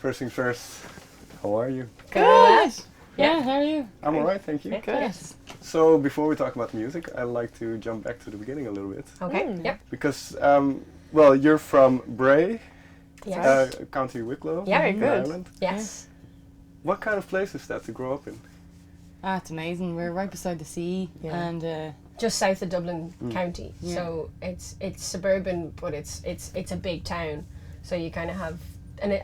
first things first, how are you? Good. Yeah, how are you? I'm alright, thank you. Good. So before we talk about music, I'd like to jump back to the beginning a little bit. Okay. Yep. Because, well, you're from Bray, Yes. County Wicklow, Yeah, in good. Ireland. Yes. What kind of place is that to grow up in? Ah, it's amazing. We're right beside the sea, and Just south of Dublin County, Yeah. so it's suburban, but it's a big town. So you kind of have,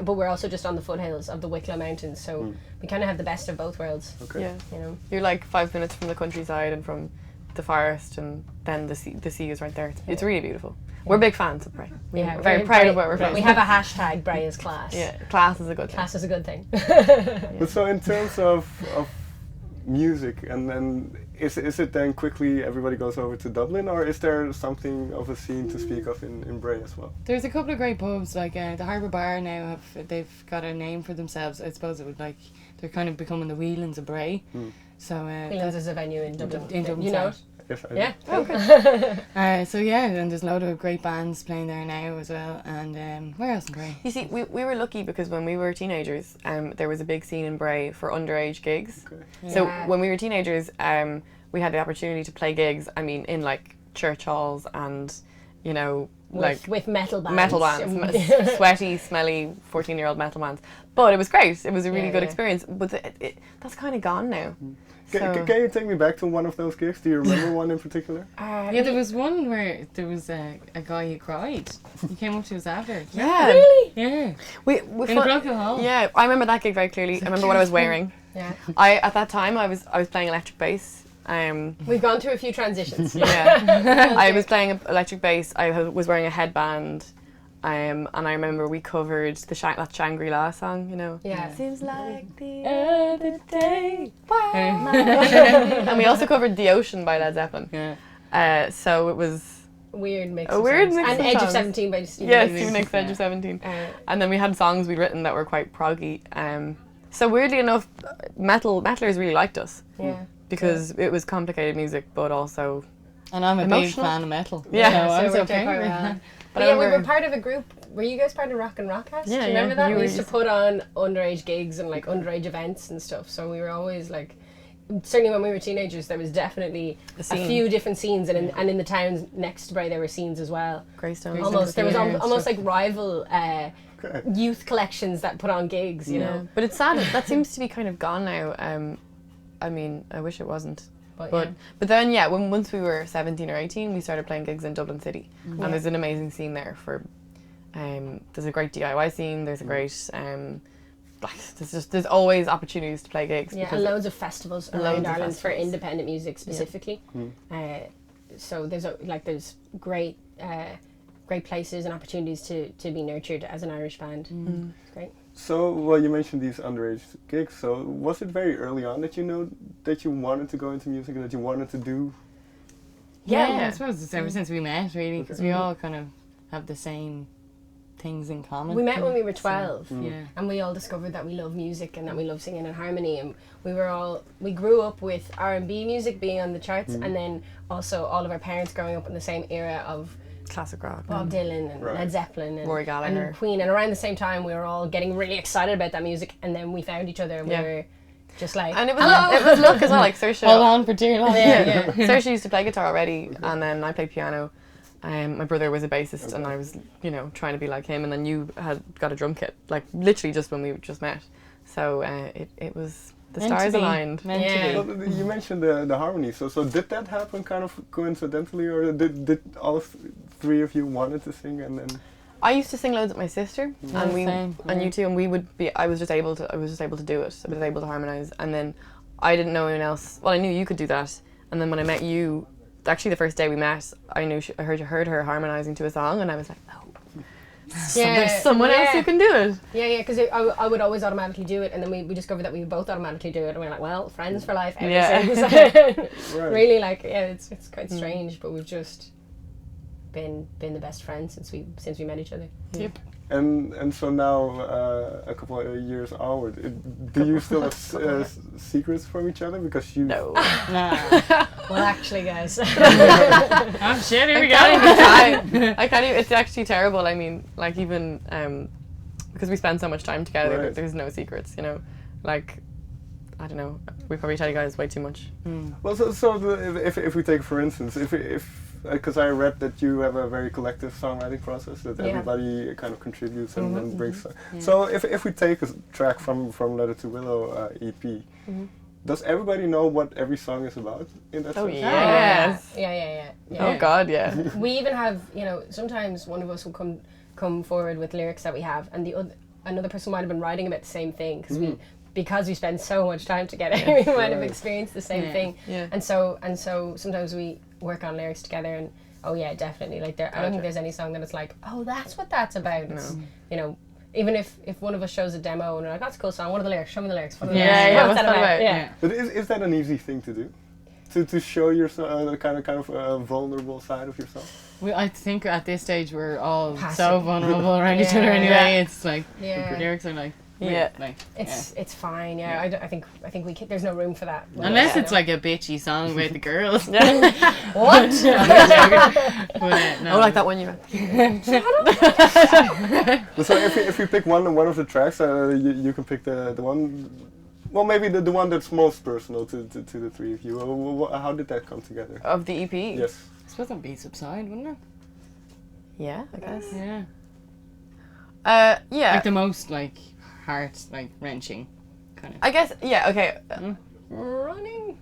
but we're also just on the foothills of the Wicklow Mountains, so we kind of have the best of both worlds. Okay. Yeah, You know. you're like 5 minutes from the countryside and from the forest, and then the sea is right there. It's really beautiful. We're big fans of Bray. Yeah, We're very proud of where we're from. We have a hashtag, Bray is class. Yeah, class is a good thing. Class is a good thing. But so in terms of music, and then is it then quickly everybody goes over to Dublin, or is there something of a scene to speak of in Bray as well? there's a couple of great pubs, like the Harbour Bar now they've got a name for themselves. I suppose it would they're kind of becoming the Whelan's of Bray. So Whelan's is a venue in Dublin. in Dublin You know? South. Yes, I Yeah. do. Okay. So yeah, and there's a load of great bands playing there now as well. And where else in Bray? You see, we were lucky because when we were teenagers, there was a big scene in Bray for underage gigs. Okay. So Yeah. when we were teenagers, we had the opportunity to play gigs. I mean, in like church halls and, you know, With metal bands. metal bands, sweaty, smelly 14-year-old metal bands. But it was great. It was a really good experience. But that's kind of gone now. So- Can you take me back to one of those gigs? Do you remember one in particular? Yeah, there was one where there was a guy who cried. He came up to us after. Yeah. Really? Yeah. We In a broken hall. Yeah, I remember that gig very clearly. I remember what I was wearing. Yeah. At that time I was playing electric bass. We've gone through a few transitions. Yeah. I was playing electric bass. I was wearing a headband. And I remember we covered that Shangri-La song, you know. Yeah. Seems like the other day. And we also covered The Ocean by Led Zeppelin. Yeah. So it was Weird mix. a of weird songs. mix And of Edge of songs. 17 by Steve. Yeah, Nicks. Steve Nicks, Edge Yeah. of 17. Uh, And then we had songs we'd written that were quite proggy. So weirdly enough, metalers really liked us yeah. because it was complicated music, but also And I'm a big Emotional. fan of metal. Yeah. So I So was we're okay. quite well. But But I yeah, we remember- were part of a group. Were you guys part of Rock and Rockcast? Yeah, Do you remember yeah. that? You We were used to put on underage gigs and like underage events and stuff. So we were always like, certainly when we were teenagers, there was definitely a scene. few different scenes, and in the towns next to Bray there were scenes as well. Greystone. Almost there was Theatre and almost stuff. like rival Okay. youth collections that put on gigs. You know, But it's sad. That seems to be kind of gone now. I mean, I wish it wasn't. But then once we were 17 or 18, we started playing gigs in Dublin City, and there's an amazing scene there for. There's a great DIY scene. There's a great there's always opportunities to play gigs. yeah, because and loads of festivals around Loads of Ireland for festivals. independent music specifically. So there's great great places and opportunities to be nurtured as an Irish band. It's great. So, well, you mentioned these underage gigs. So, was it very early on that you know that you wanted to go into music and that you wanted to do? Yeah, I suppose it's ever since we met, really, because we all kind of have the same things in common. We met when we were 12. Yeah. And we all discovered that we love music and that we love singing in harmony, and we grew up with R&B music being on the charts, and then also all of our parents growing up in the same era of classic rock. Bob Dylan and Right. Led Zeppelin and Rory Gallagher. and Queen, and around the same time we were all getting really excited about that music, and then we found each other and we were just like, And it was luck as well. Like Saoirse. Hold on for too long. yeah. Saoirse used to play guitar already, and then I played piano. My brother was a bassist, and I was, trying to be like him. And then you had got a drum kit, like literally just when we just met. So it was the Meant to stars be. aligned. Meant to Yeah. be. Well, you mentioned the harmony. So did that happen kind of coincidentally, or did all three of you wanted to sing and then? I used to sing loads with my sister, and same, and you too, and we would be. I was just able to do it. I was able to harmonize, and then I didn't know anyone else. Well, I knew you could do that, and then when I met you, actually the first day we met, I knew I heard her harmonizing to a song, and I was like, oh, there's someone else who can do it. Yeah, because I would always automatically do it, and then we discovered that we would both automatically do it, and we were like, well, friends for life ever since. Right. Really, like, yeah, it's quite strange, but we've just been the best friends since we met each other. Yep. And so now, a couple of years onward, do you still have secrets from each other? Because you... No. Nah. Well, actually, guys, Oh shit, here we go. I can't even. It's actually terrible. I mean, like even because we spend so much time together. Right. There's no secrets, you know. Like, I don't know. We probably tell you guys way too much. Well, if we take for instance, if because I read that you have a very collective songwriting process, that everybody kind of contributes and brings. So if we take a track from Letter to Willow EP, does everybody know what every song is about in that? Oh sense? yes. Yeah. Oh God, yeah. We even have, you know, sometimes one of us will come forward with lyrics that we have, and another person might have been writing about the same thing because we spend so much time together. We might have experienced the same thing. Yeah. And so sometimes we work on lyrics together, and definitely, like I don't think there's any song that it's like, oh, that's what that's about. It's, you know, even if one of us shows a demo and we're like, that's a cool song, what are the lyrics? Show me the lyrics. What are the lyrics? What's that about? Yeah. But is that an easy thing to do? To show yourself the kind of vulnerable side of yourself? I think at this stage we're all Passive. so vulnerable around each other anyway. It's like the lyrics are like it's fine. I think there's no room for that. Unless it's like a bitchy song about the girls. What? No. Oh, like that one you read. So if you pick one of the tracks, you can pick the one. Well, maybe the one that's most personal to the three of you. How did that come together? Of the EP? Yes. I suppose that'd be Subside, wouldn't it? Yeah, I guess. Yeah. Yeah. Like the most like heart wrenching kind of. I guess. Yeah. Okay. Running.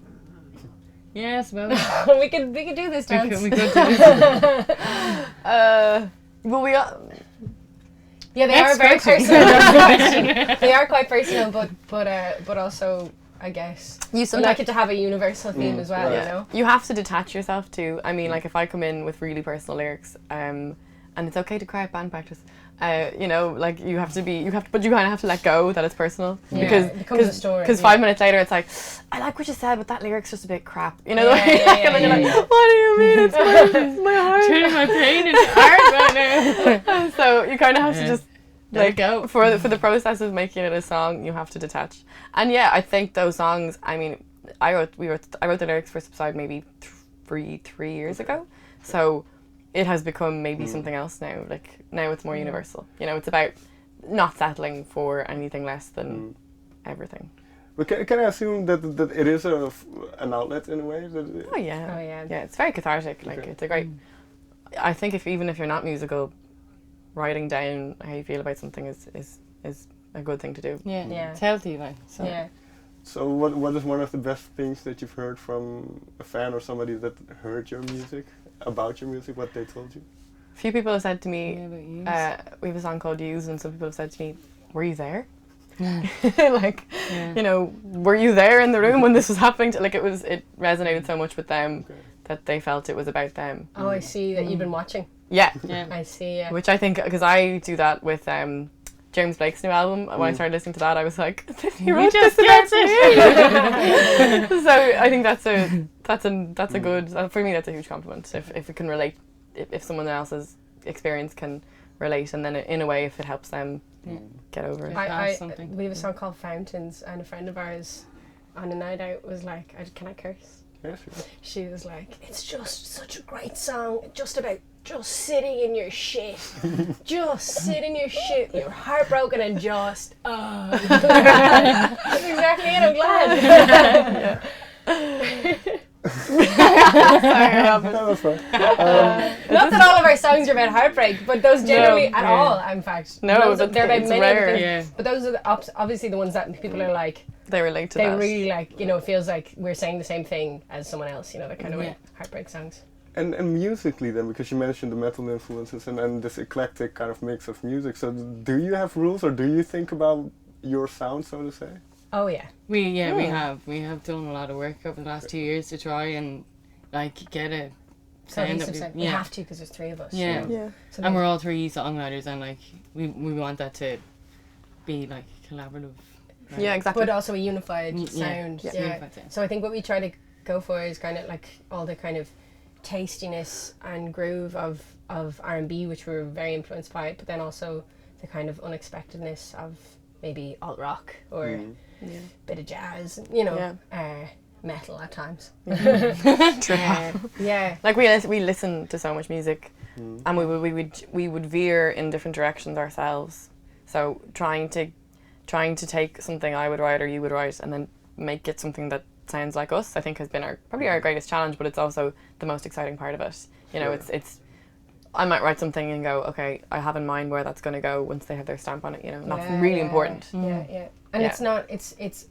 Yeah, I suppose. we could do this dance. We could do this. Well, we are. Yeah, they are very personal. They are quite personal, but also, I guess, You we sometimes like it to have a universal theme as well. right. You know. You have to detach yourself too. I mean, like if I come in with really personal lyrics, and it's okay to cry at band practice. You know, like but you kind of have to let go that it's personal It becomes a story. Because 5 minutes later, it's like, I like what you said, but that lyric's just a bit crap. You know, Yeah, and then you're like, what do you mean? It's my heart. Turning my pain into art right now. So you kind of have to just Let it go. for the process of making it a song. You have to detach. And yeah, I think those songs. I mean, I wrote the lyrics for Subside maybe three years ago. So it has become maybe something else now. Like now it's more universal. You know, it's about not settling for anything less than everything. But can I assume that it is an outlet in a way? Oh yeah. Yeah, it's very cathartic. Like it's a great. I think even if you're not musical, writing down how you feel about something is a good thing to do. Yeah. It's healthy, like. So. Yeah. So what is one of the best things that you've heard from a fan or somebody that heard your music, about your music, what they told you? A few people have said to me, we we have a song called Use, and some people have said to me, were you there? Like, you know, were you there in the room when this was happening? Like it resonated so much with them that they felt it was about them. Oh, I see that you've been watching. Yeah. I see. Yeah. Which I think, because I do that with James Blake's new album. When I started listening to that, I was like, he wrote this about me. So I think that's a good, for me that's a huge compliment. If it can relate, if someone else's experience can relate, and then in a way if it helps them get over it. We have a song called Fountains, and a friend of ours on a night out was like, can I curse? Yeah, sure. She was like, it's just such a great song, just about just sitting in your shit. Just sit in your shit. You're heartbroken and just, That's exactly it, I'm glad. That was fun. Not that all of our songs are about heartbreak, but those generally at all, in fact. No, they're about many rare. things. Yeah. But those are obviously the ones that people are like, They relate to they that. really like, you know, it feels like we're saying the same thing as someone else, you know, that kind of heartbreak songs. And musically then, because you mentioned the metal influences and this eclectic kind of mix of music, so do you have rules or do you think about your sound, so to say? Oh yeah. We have done a lot of work over the last 2 years to try and like get a sound that we have to because there's three of us. Yeah. You know? So And we're all three songwriters, and like we want that to be like collaborative. Right? Yeah, exactly. but also a unified sound. Yeah. Yeah. Unified sound. So I think what we try to go for is kind of like all the kind of tastiness and groove of R&B, which we're very influenced by, but then also the kind of unexpectedness of maybe alt rock or bit of jazz, you know, metal at times. Yeah. Like we listen to so much music, and we would veer in different directions ourselves. So trying to take something I would write or you would write and then make it something that sounds like us, I think has been probably our greatest challenge, but it's also the most exciting part of it. You know, it's I might write something and go, okay, I have in mind where that's going to go once they have their stamp on it, you know, and that's really important. Yeah. And it's not, it's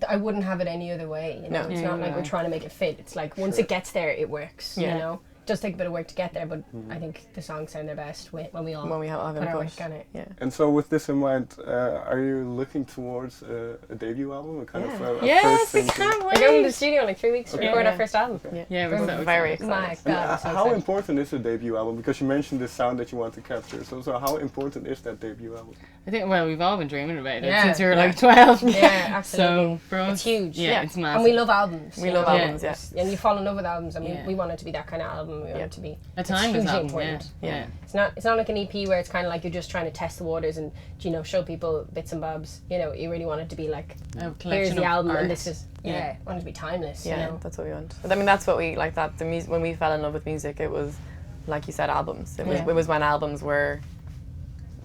I wouldn't have it any other way, you know. No. It's not like we're trying to make it fit. It's like once it gets there, it works, you know. It does take a bit of work to get there, but I think the songs sound their best when we all have put our input. work on it. Yeah. And so with this in mind, are you looking towards a debut album? A kind of a Yes, first we thing can't We're wait. going to the studio in like 3 weeks to record our first album. Yeah, we're so very excited. My excited. God, I'm so how excited. important is a debut album? Because you mentioned the sound that you want to capture. So how important is that debut album? I think, well, we've all been dreaming about it Yeah. since we were like 12. Yeah, absolutely. So for us, It's huge. Yeah, it's massive. And we love albums. We you love know? albums, yeah. And you fall in love with albums, and Yeah. we want it to be that kind of album. We want it to be a timeless hugely album. important. Yeah. It's not like an EP where it's kind of like you're just trying to test the waters and, you know, show people bits and bobs. You know, you really want it to be like, A here's collection the of album, art. and this is I want it to be timeless. Yeah, you know? that's what we want. I mean, that's what we like. That the music, when we fell in love with music, it was, like you said, albums. It was when albums were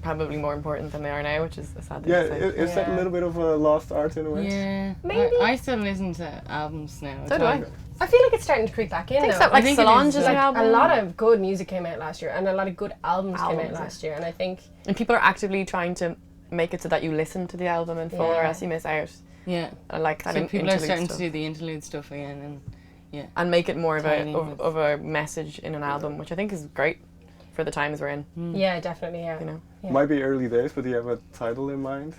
probably more important than they are now, which is a sad thing Yeah, to say. is that a little bit of a lost art in a way? Yeah. Maybe. I still listen to albums now. So do I. I feel like it's starting to creep back in. I think though. so. Like think it Solange is, is Like an album. a lot of good music came out last year, and a lot of good albums came out Albums, last year, and I think and people are actively trying to make it so that you listen to the album in full, or Yeah. else you miss out. Yeah. I like that. So people are interlude starting stuff. to do the interlude stuff again, and and make it more of Tying in of a message in an album, which I think is great for the times we're in. yeah, definitely, yeah. You know. Yeah. Might be early days, but do you have a title in mind?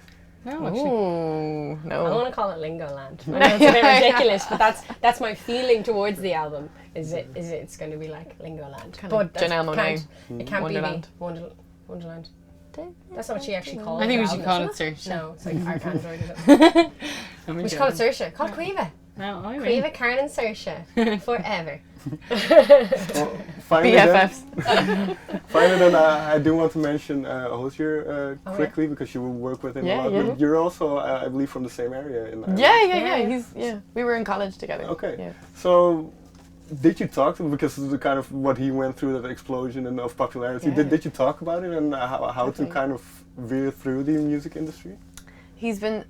no, actually. Ooh, I no. want to call it Lingoland. I know it's a bit ridiculous, but that's my feeling towards the album. It's going to be like Lingoland, Kind but of Janelle Monáe. it can't Wonderland. be Wonderland. That's not what she actually called. I think the we should album, call it isn't Saoirse. No, it's like Arcandroid or something. We should call it Saoirse. Call it Caoimhe. No, I mean. Caoimhe, Karen and Saoirse. Forever. Well, finally BFFs. Finally then, I do want to mention Hozier quickly because you will work with him a lot. Yeah. But you're also, I believe, from the same area in Ireland. Yeah. We were in college together. Okay. Yeah. So, did you talk to him because of the kind of what he went through, that explosion and of popularity? Yeah. Did you talk about it and how to kind of veer through the music industry? He's been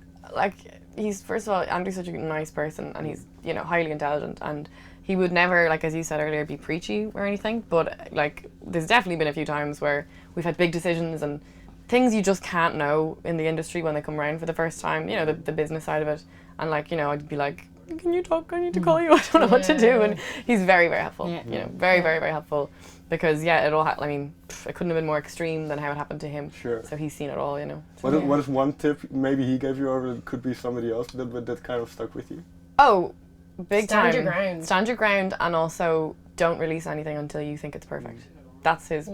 first of all, Andrew's such a nice person, and he's, you know, highly intelligent, and he would never, like as you said earlier, be preachy or anything, but like there's definitely been a few times where we've had big decisions and things you just can't know in the industry when they come around for the first time, you know, the business side of it, and like, you know, I'd be like, can you talk, I need to call you, I don't know what to do, and he's very, very helpful, you know, very, very, very helpful, because it all I mean, it couldn't have been more extreme than how it happened to him. Sure. So he's seen it all, you know. So what is one tip maybe he gave you, or it could be somebody else that kind of stuck with you? Oh, big time. Stand your ground. Stand your ground, and also don't release anything until you think it's perfect. That's his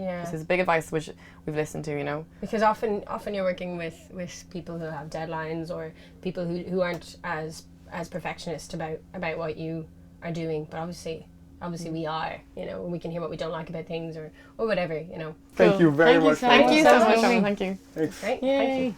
big advice, which we've listened to, you know. Because often you're working with people who have deadlines, or people who aren't as perfectionist about what you are doing, but obviously we are, you know, and we can hear what we don't like about things or whatever, you know. Thank you very much. So Thank you so much. much. Thank you. Thanks. Right? Yay. Thank you.